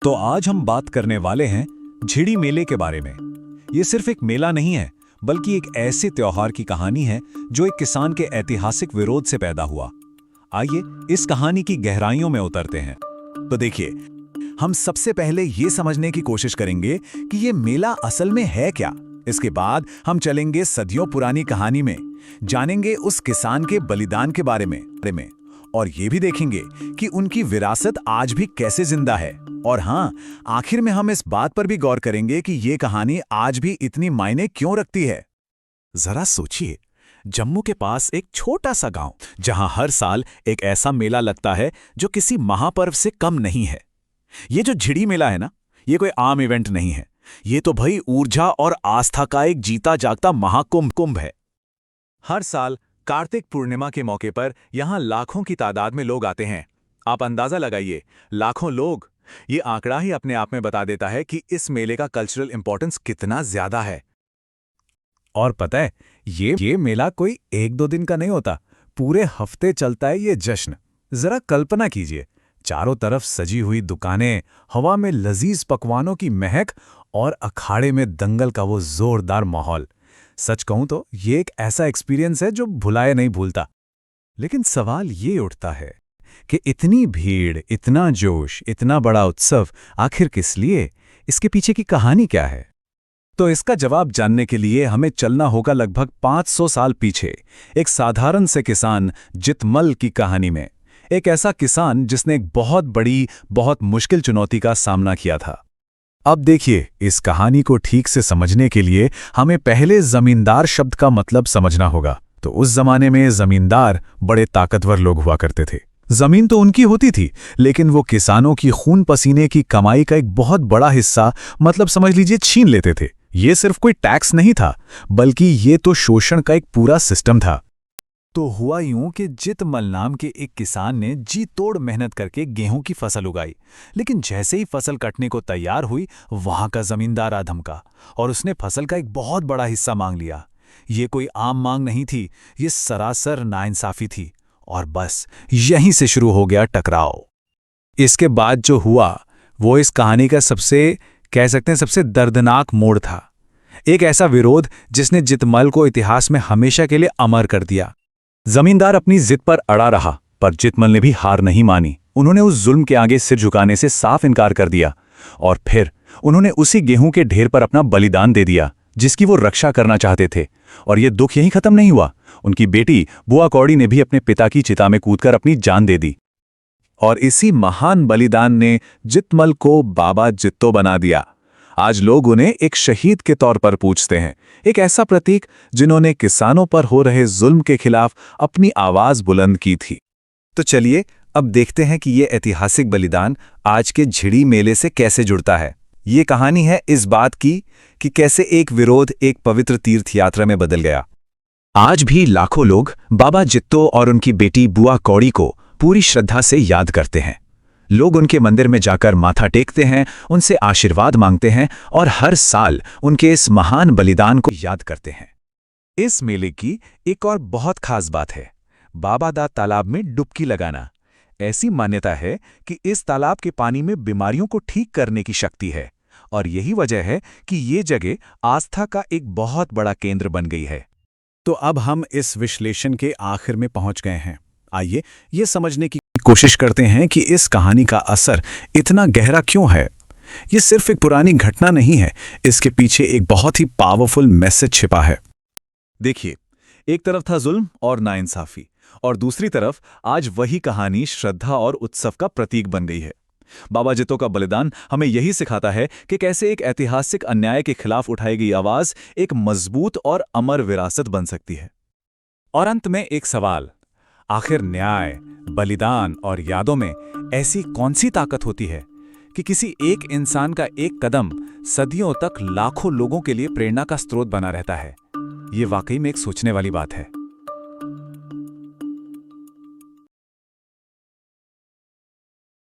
तो आज हम बात करने वाले हैं झिड़ी मेले के बारे में। ये सिर्फ एक मेला नहीं है, बल्कि एक ऐसे त्योहार की कहानी है जो एक किसान के ऐतिहासिक विरोध से पैदा हुआ। आइए इस कहानी की गहराइयों में उतरते हैं। तो देखिए, हम सबसे पहले ये समझने की कोशिश करेंगे कि ये मेला असल में है क्या। इसके बाद हम चलेंगे सदियों पुरानी कहानी में, जानेंगे उस किसान के बलिदान के बारे में और ये भी देखेंगे कि उनकी विरासत आज भी कैसे जिंदा है। और हाँ, आखिर में हम इस बात पर भी गौर करेंगे कि ये कहानी आज भी इतनी मायने क्यों रखती है। जरा सोचिए, जम्मू के पास एक छोटा सा गांव जहां हर साल एक ऐसा मेला लगता है जो किसी महापर्व से कम नहीं है। ये जो झिड़ी मेला है ना, ये कोई आम इवेंट नहीं है। ये तो भाई ऊर्जा और आस्था का एक जीता जागता महाकुंभ है। हर साल कार्तिक पूर्णिमा के मौके पर यहाँ लाखों की तादाद में लोग आते हैं। आप अंदाजा लगाइए, लाखों लोग। ये आंकड़ा ही अपने आप में बता देता है कि इस मेले का कल्चरल इंपॉर्टेंस कितना ज्यादा है। और पता है, ये मेला कोई एक दो दिन का नहीं होता, पूरे हफ्ते चलता है ये जश्न। जरा कल्पना कीजिए, चारों तरफ सजी हुई दुकानें, हवा में लजीज पकवानों की महक और अखाड़े में दंगल का वो जोरदार माहौल। सच कहूं तो ये एक ऐसा एक्सपीरियंस है जो भुलाए नहीं भूलता। लेकिन सवाल ये उठता है कि इतनी भीड़, इतना जोश, इतना बड़ा उत्सव आखिर किस लिए? इसके पीछे की कहानी क्या है? तो इसका जवाब जानने के लिए हमें चलना होगा लगभग 500 साल पीछे, एक साधारण से किसान जितमल की कहानी में। एक ऐसा किसान जिसने एक बहुत बड़ी, बहुत मुश्किल चुनौती का सामना किया था। अब देखिए, इस कहानी को ठीक से समझने के लिए हमें पहले जमींदार शब्द का मतलब समझना होगा। तो उस जमाने में जमींदार बड़े ताकतवर लोग हुआ करते थे। जमीन तो उनकी होती थी, लेकिन वो किसानों की खून पसीने की कमाई का एक बहुत बड़ा हिस्सा, मतलब समझ लीजिए, छीन लेते थे। ये सिर्फ कोई टैक्स नहीं था, बल्कि ये तो शोषण का एक पूरा सिस्टम था। तो हुआ यूं कि जितमल नाम के एक किसान ने जी तोड़ मेहनत करके गेहूं की फसल उगाई। लेकिन जैसे ही फसल कटने को तैयार हुई, वहां का जमींदार आ धमका और उसने फसल का एक बहुत बड़ा हिस्सा मांग लिया। ये कोई आम मांग नहीं थी, ये सरासर नाइंसाफी थी। और बस यहीं से शुरू हो गया टकराव। इसके बाद जो हुआ वो इस कहानी का सबसे दर्दनाक मोड़ था। एक ऐसा विरोध जिसने जितमल को इतिहास में हमेशा के लिए अमर कर दिया। जमींदार अपनी जिद पर अड़ा रहा, पर जितमल ने भी हार नहीं मानी। उन्होंने उस जुल्म के आगे सिर झुकाने से साफ इनकार कर दिया और फिर उन्होंने उसी गेहूं के ढेर पर अपना बलिदान दे दिया जिसकी वो रक्षा करना चाहते थे। और ये दुख यहीं खत्म नहीं हुआ। उनकी बेटी बुआ कौड़ी ने भी अपने पिता की चिता में कूदकर अपनी जान दे दी। और इसी महान बलिदान ने जितमल को बाबा जित्तो बना दिया। आज लोग उन्हें एक शहीद के तौर पर पूछते हैं, एक ऐसा प्रतीक जिन्होंने किसानों पर हो रहे जुल्म के खिलाफ अपनी आवाज बुलंद की थी। तो चलिए अब देखते हैं कि ये ऐतिहासिक बलिदान आज के झिड़ी मेले से कैसे जुड़ता है। ये कहानी है इस बात की कि कैसे एक विरोध एक पवित्र तीर्थ यात्रा में बदल गया। आज भी लाखों लोग बाबा जित्तो और उनकी बेटी बुआ कौड़ी को पूरी श्रद्धा से याद करते हैं। लोग उनके मंदिर में जाकर माथा टेकते हैं, उनसे आशीर्वाद मांगते हैं और हर साल उनके इस महान बलिदान को याद करते हैं। इस मेले की एक और बहुत खास बात है, बाबा दा तालाब में डुबकी लगाना। ऐसी मान्यता है कि इस तालाब के पानी में बीमारियों को ठीक करने की शक्ति है और यही वजह है कि ये जगह आस्था का एक बहुत बड़ा केंद्र बन गई है। तो अब हम इस विश्लेषण के आखिर में पहुंच गए हैं। आइए ये समझने की कोशिश करते हैं कि इस कहानी का असर इतना गहरा क्यों है। ये सिर्फ एक पुरानी घटना नहीं है, इसके पीछे एक बहुत ही पावरफुल मैसेज छिपा है। देखिए, एक तरफ था जुल्म और नाइंसाफी और दूसरी तरफ आज वही कहानी श्रद्धा और उत्सव का प्रतीक बन गई है। बाबा जित्तो का बलिदान हमें यही सिखाता है कि कैसे एक ऐतिहासिक अन्याय के खिलाफ उठाई गई आवाज एक मजबूत और अमर विरासत बन सकती है। और अंत में एक सवाल, आखिर न्याय, बलिदान और यादों में ऐसी कौन सी ताकत होती है कि किसी एक इंसान का एक कदम सदियों तक लाखों लोगों के लिए प्रेरणा का स्रोत बना रहता है? ये वाकई में एक सोचने वाली बात है।